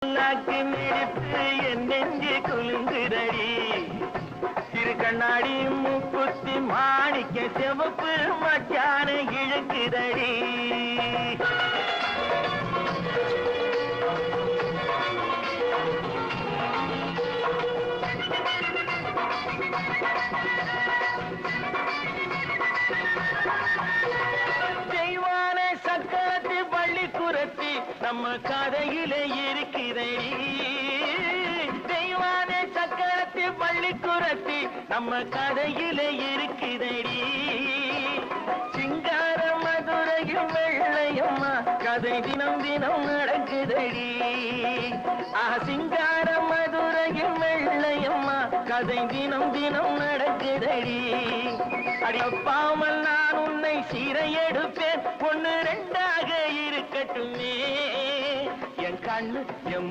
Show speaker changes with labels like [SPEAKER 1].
[SPEAKER 1] நாக்கு நெருப்பு என் நெஞ்சு குலுங்குதடி சிறு கண்ணாடி மூக்குத்தி மாணிக்க சிவப்பு மச்சான இழுக்குதடி தெய்வான சக்கரத்து பள்ளி குரத்தி நம்ம கதையில இருக்கிறடி தெய்வான சக்கரத்து பள்ளி குரத்தி நம்ம கதையில இருக்கிறடி சிங்கார மதுரையும் வெள்ளையம்மா கதை தினம் தினம் நடக்குதடி சிங்கார மதுரையும் வெள்ளையம்மா கதை தினம் தினம் நடக்குதடி அடிப்பாமல் நான் உன்னை சீரை எடுப்பேன் ஒன்னு ரெண்டாக இருக்கட்டுமே என் கண்ணு என்